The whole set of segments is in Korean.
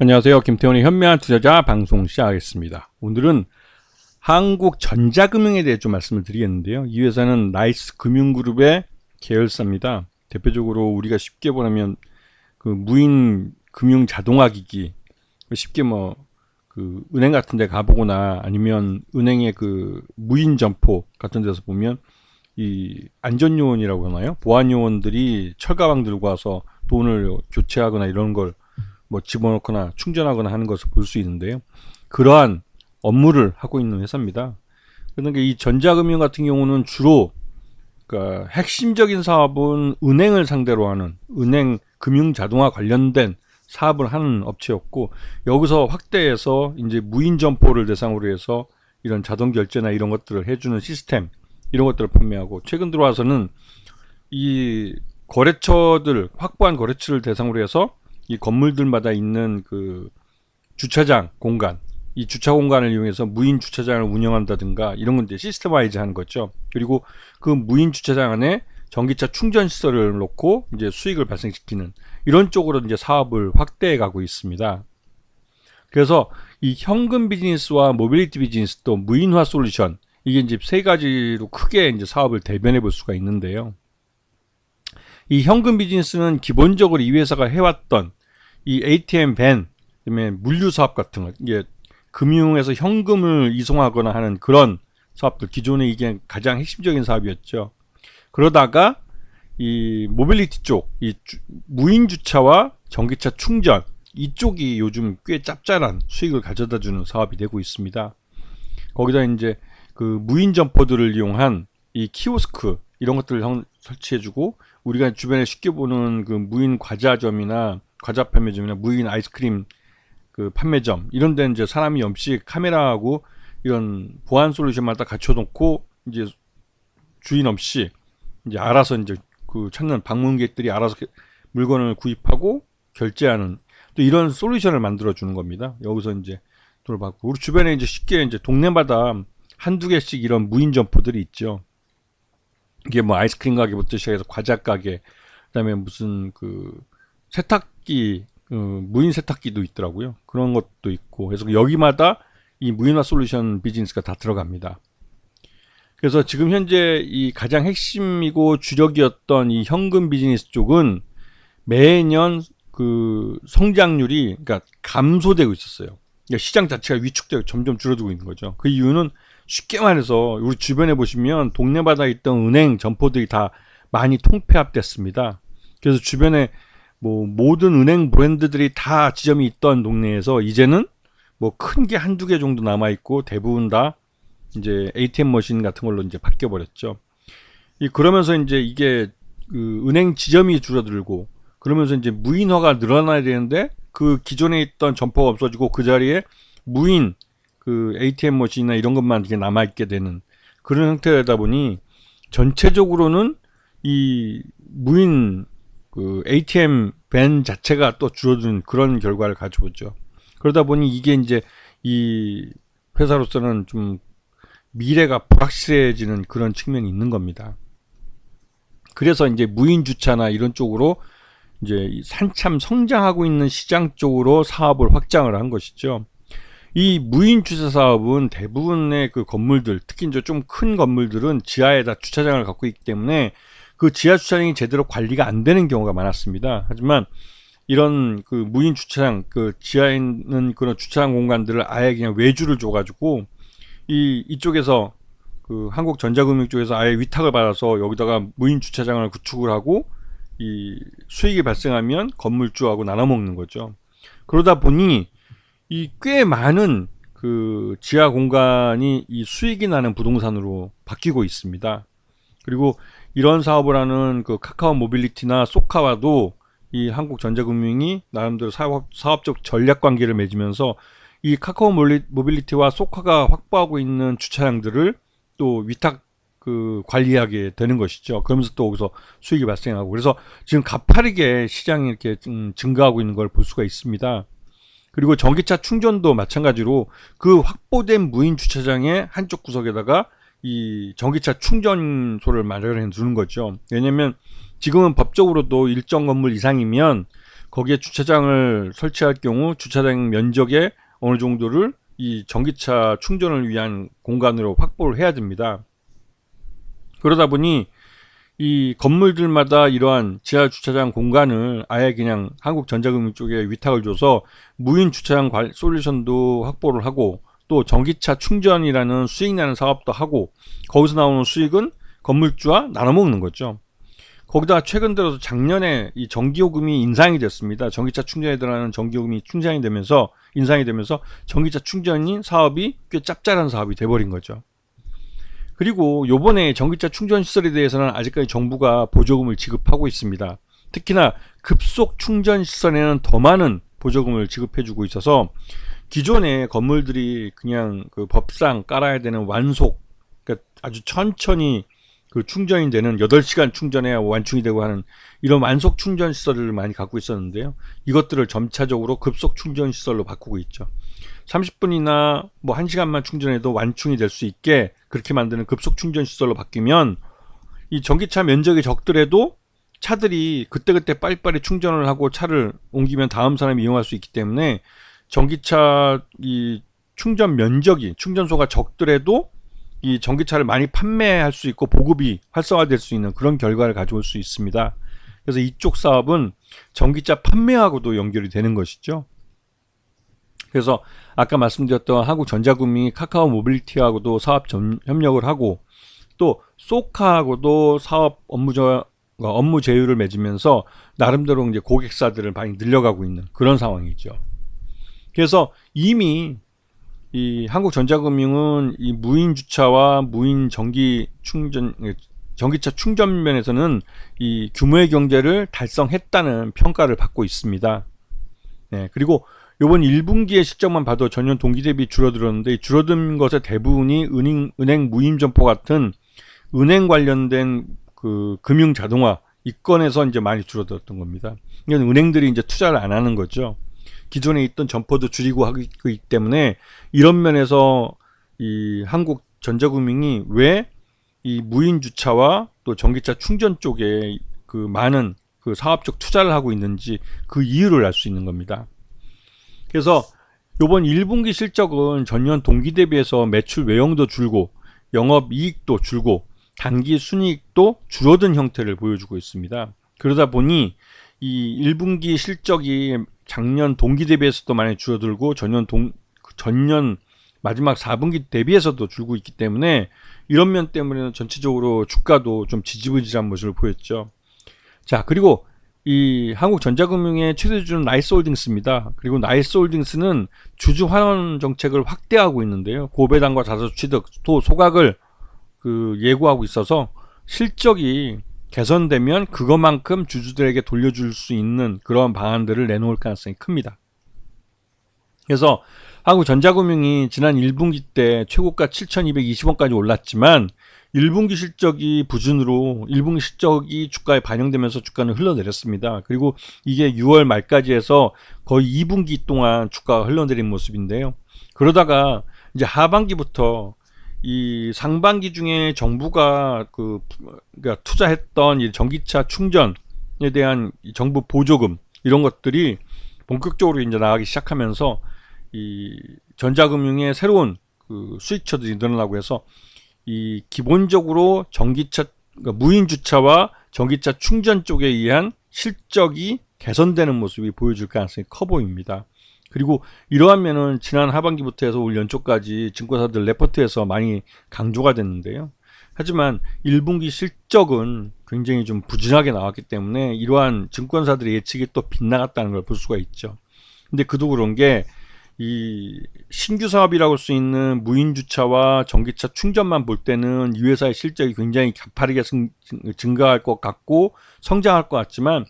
안녕하세요. 김태훈의 현명한 투자자 방송 시작하겠습니다. 오늘은 한국전자금융에 대해 좀 말씀을 드리겠는데요. 이 회사는 나이스 금융그룹의 계열사입니다. 대표적으로 우리가 쉽게 보면 그 무인 금융 자동화기기, 쉽게 그 은행 같은 데 가보거나 아니면 은행의 그 무인 점포 같은 데서 보면 이 안전요원이라고 하나요? 보안요원들이 철가방 들고 와서 돈을 교체하거나 이런 걸 집어넣거나 충전하거나 하는 것을 볼 수 있는데요. 그러한 업무를 하고 있는 회사입니다. 그러니까 이 전자금융 같은 경우는 주로 그러니까 핵심적인 사업은 은행을 상대로 하는 은행 금융 자동화 관련된 사업을 하는 업체였고, 여기서 확대해서 이제 무인 점포를 대상으로 해서 이런 자동 결제나 이런 것들을 해주는 시스템, 이런 것들을 판매하고, 최근 들어와서는 이 거래처들, 확보한 거래처를 대상으로 해서 이 건물들마다 있는 그 주차장 공간, 이 주차 공간을 이용해서 무인 주차장을 운영한다든가 이런 건 이제 시스템화이즈 하는 거죠. 그리고 그 무인 주차장 안에 전기차 충전 시설을 놓고 이제 수익을 발생시키는 이런 쪽으로 이제 사업을 확대해 가고 있습니다. 그래서 이 현금 비즈니스와 모빌리티 비즈니스 또 무인화 솔루션, 이게 이제 세 가지로 크게 이제 사업을 대변해 볼 수가 있는데요. 이 현금 비즈니스는 기본적으로 이 회사가 해왔던 이 ATM 밴, 그다음에 물류 사업 같은 거, 이게 금융에서 현금을 이송하거나 하는 그런 사업들, 기존에 이게 가장 핵심적인 사업이었죠. 그러다가 이 모빌리티 쪽, 이 무인 주차와 전기차 충전, 이쪽이 요즘 꽤 짭짤한 수익을 가져다주는 사업이 되고 있습니다. 거기다 이제 그 무인 점포들을 이용한 이 키오스크 이런 것들을 설치해주고, 우리가 주변에 쉽게 보는 그 무인 과자점이나 과자 판매점이나 무인 아이스크림 그 판매점 이런 데는 이제 사람이 없이 카메라하고 이런 보안 솔루션마다 갖춰놓고 이제 주인 없이 이제 알아서 이제 그 찾는 방문객들이 알아서 물건을 구입하고 결제하는 또 이런 솔루션을 만들어 주는 겁니다. 여기서 이제 돈을 받고, 우리 주변에 이제 쉽게 이제 동네마다 한두 개씩 이런 무인 점포들이 있죠. 이게 아이스크림 가게부터 시작해서 과자 가게, 그다음에 무슨 그 세탁기, 무인 세탁기도 있더라고요. 그런 것도 있고, 그래서 여기마다 이 무인화 솔루션 비즈니스가 다 들어갑니다. 그래서 지금 현재 이 가장 핵심이고 주력이었던 이 현금 비즈니스 쪽은 매년 그 성장률이 그러니까 감소되고 있었어요. 그러니까 시장 자체가 위축되고 점점 줄어들고 있는 거죠. 그 이유는 쉽게 말해서 우리 주변에 보시면 동네마다 있던 은행 점포들이 다 많이 통폐합됐습니다. 그래서 주변에 모든 은행 브랜드들이 다 지점이 있던 동네에서 이제는 큰 게 한두 개 정도 남아있고 대부분 다 이제 ATM 머신 같은 걸로 이제 바뀌어버렸죠. 그러면서 이제 이게 그 은행 지점이 줄어들고, 그러면서 이제 무인화가 늘어나야 되는데 그 기존에 있던 점포가 없어지고 그 자리에 무인 그 ATM 머신이나 이런 것만 이렇게 남아있게 되는 그런 형태다 보니 전체적으로는 이 무인 그 ATM 밴 자체가 또 줄어드는 그런 결과를 가져오죠. 그러다 보니 이게 이제 이 회사로서는 좀 미래가 불확실해지는 그런 측면이 있는 겁니다. 그래서 이제 무인 주차나 이런 쪽으로 이제 한참 성장하고 있는 시장 쪽으로 사업을 확장을 한 것이죠. 이 무인 주차 사업은 대부분의 그 건물들, 특히 이제 좀 큰 건물들은 지하에다 주차장을 갖고 있기 때문에 그 지하 주차장이 제대로 관리가 안 되는 경우가 많았습니다. 하지만 이런 그 무인 주차장, 그 지하에 있는 그런 주차장 공간들을 아예 그냥 외주를 줘가지고 이쪽에서 그 한국전자금융 쪽에서 아예 위탁을 받아서 여기다가 무인 주차장을 구축을 하고 이 수익이 발생하면 건물주하고 나눠 먹는 거죠. 그러다 보니 이 꽤 많은 그 지하 공간이 이 수익이 나는 부동산으로 바뀌고 있습니다. 그리고 이런 사업을 하는 그 카카오 모빌리티나 소카와도 이 한국전자금융이 나름대로 사업적 전략 관계를 맺으면서 이 카카오 모빌리티와 소카가 확보하고 있는 주차장들을 또 위탁 그 관리하게 되는 것이죠. 그러면서 또 거기서 수익이 발생하고, 그래서 지금 가파르게 시장이 이렇게 증가하고 있는 걸 볼 수가 있습니다. 그리고 전기차 충전도 마찬가지로 그 확보된 무인 주차장의 한쪽 구석에다가 이 전기차 충전소를 마련해 두는 거죠. 왜냐면 지금은 법적으로도 일정 건물 이상이면 거기에 주차장을 설치할 경우 주차장 면적의 어느 정도를 이 전기차 충전을 위한 공간으로 확보를 해야 됩니다. 그러다 보니 이 건물들마다 이러한 지하 주차장 공간을 아예 그냥 한국전자금융 쪽에 위탁을 줘서 무인 주차장 솔루션도 확보를 하고 또 전기차 충전이라는 수익 나는 사업도 하고 거기서 나오는 수익은 건물주와 나눠 먹는 거죠. 거기다가 최근 들어서 작년에 이 전기요금이 인상이 됐습니다. 전기차 충전에 들어가는 전기요금이 인상이 되면서 전기차 충전인 사업이 꽤 짭짤한 사업이 돼버린 거죠. 그리고 요번에 전기차 충전 시설에 대해서는 아직까지 정부가 보조금을 지급하고 있습니다. 특히나 급속 충전 시설에는 더 많은 보조금을 지급해주고 있어서 기존의 건물들이 그냥 그 법상 깔아야 되는 완속, 그러니까 아주 천천히 그 충전이 되는 8시간 충전해야 완충이 되고 하는 이런 완속 충전 시설을 많이 갖고 있었는데요. 이것들을 점차적으로 급속 충전 시설로 바꾸고 있죠. 30분이나 뭐 1시간만 충전해도 완충이 될 수 있게 그렇게 만드는 급속 충전 시설로 바뀌면 이 전기차 면적이 적더라도 차들이 그때그때 빨리빨리 충전을 하고 차를 옮기면 다음 사람이 이용할 수 있기 때문에 전기차 이 충전 면적이 충전소가 적더라도 이 전기차를 많이 판매할 수 있고 보급이 활성화될 수 있는 그런 결과를 가져올 수 있습니다. 그래서 이쪽 사업은 전기차 판매하고도 연결이 되는 것이죠. 그래서 아까 말씀드렸던 한국전자금융이 카카오 모빌리티하고도 사업 협력을 하고 또 소카하고도 사업 업무 제휴를 맺으면서 나름대로 이제 고객사들을 많이 늘려가고 있는 그런 상황이죠. 그래서 이미 이 한국전자금융은 이 무인 주차와 무인 전기차 충전 면에서는 이 규모의 경제를 달성했다는 평가를 받고 있습니다. 네, 그리고 이번 1분기의 실적만 봐도 전년 동기 대비 줄어들었는데 줄어든 것의 대부분이 은행 무임 점포 같은 은행 관련된 그 금융 자동화 이건에서 이제 많이 줄어들었던 겁니다. 이건 은행들이 이제 투자를 안 하는 거죠. 기존에 있던 점포도 줄이고 하고 있기 때문에 이런 면에서 이 한국전자금융이 왜 이 무인 주차와 또 전기차 충전 쪽에 그 많은 그 사업적 투자를 하고 있는지 그 이유를 알 수 있는 겁니다. 그래서 이번 1분기 실적은 전년 동기 대비해서 매출 외형도 줄고 영업이익도 줄고 단기 순이익도 줄어든 형태를 보여주고 있습니다. 그러다 보니 이 1분기 실적이 작년 동기 대비해서도 많이 줄어들고 전년 마지막 4분기 대비해서도 줄고 있기 때문에 이런 면 때문에 전체적으로 주가도 좀 지지부진한 모습을 보였죠. 자, 그리고 이 한국전자금융의 최대주주는 나이스홀딩스입니다. 그리고 나이스홀딩스는 주주 환원 정책을 확대하고 있는데요. 고배당과 자사 취득, 또 소각을 그 예고하고 있어서 실적이 개선되면 그것만큼 주주들에게 돌려줄 수 있는 그런 방안들을 내놓을 가능성이 큽니다. 그래서 한국전자금융이 지난 1분기 때 최고가 7,220원까지 올랐지만 1분기 실적이 부진으로 1분기 실적이 주가에 반영되면서 주가는 흘러내렸습니다. 그리고 이게 6월 말까지 해서 거의 2분기 동안 주가가 흘러내린 모습인데요. 그러다가 이제 하반기부터 이 상반기 중에 정부가 그러니까 투자했던 이 전기차 충전에 대한 이 정부 보조금 이런 것들이 본격적으로 이제 나가기 시작하면서 이 전자금융의 새로운 그 수익처들이 늘어나고 해서 이 기본적으로 전기차 그러니까 무인 주차와 전기차 충전 쪽에 의한 실적이 개선되는 모습이 보여줄 가능성이 커 보입니다. 그리고 이러한 면은 지난 하반기부터 해서 올 연초까지 증권사들 레포트에서 많이 강조가 됐는데요. 하지만 1분기 실적은 굉장히 좀 부진하게 나왔기 때문에 이러한 증권사들의 예측이 또 빗나갔다는 걸 볼 수가 있죠. 근데 그도 그런 게 이 신규 사업이라고 할 수 있는 무인 주차와 전기차 충전만 볼 때는 이 회사의 실적이 굉장히 가파르게 증가할 것 같고 성장할 것 같지만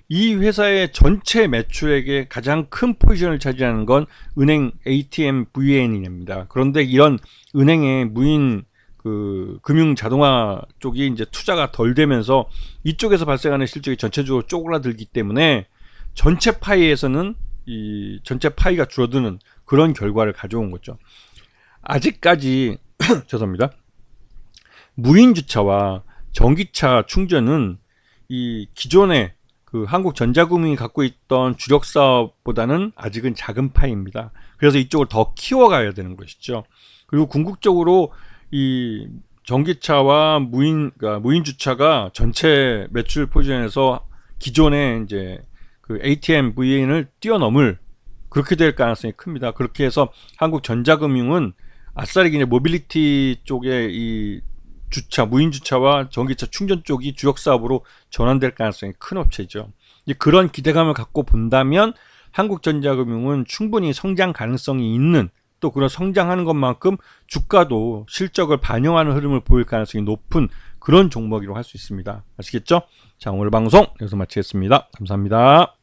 이 회사의 전체 매출액의 가장 큰 포지션을 차지하는 건 은행 ATM VN입니다. 그런데 이런 은행의 무인 그 금융 자동화 쪽이 이제 투자가 덜 되면서 이쪽에서 발생하는 실적이 전체적으로 쪼그라들기 때문에 전체 파이에서는 이 전체 파이가 줄어드는 그런 결과를 가져온 거죠. 아직까지 죄송합니다. 무인 주차와 전기차 충전은 이 기존의 그 한국전자금융이 갖고 있던 주력 사업보다는 아직은 작은 파이입니다. 그래서 이쪽을 더 키워가야 되는 것이죠. 그리고 궁극적으로 이 전기차와 그러니까 무인 주차가 전체 매출 포지션에서 기존의 이제 그 ATM, VN을 뛰어넘을 그렇게 될 가능성이 큽니다. 그렇게 해서 한국전자금융은 아싸리 그냥 모빌리티 쪽에 이 주차, 무인 주차와 전기차 충전 쪽이 주력 사업으로 전환될 가능성이 큰 업체죠. 이제 그런 기대감을 갖고 본다면 한국전자금융은 충분히 성장 가능성이 있는, 또 그런 성장하는 것만큼 주가도 실적을 반영하는 흐름을 보일 가능성이 높은 그런 종목이라고 할 수 있습니다. 아시겠죠? 자, 오늘 방송 여기서 마치겠습니다. 감사합니다.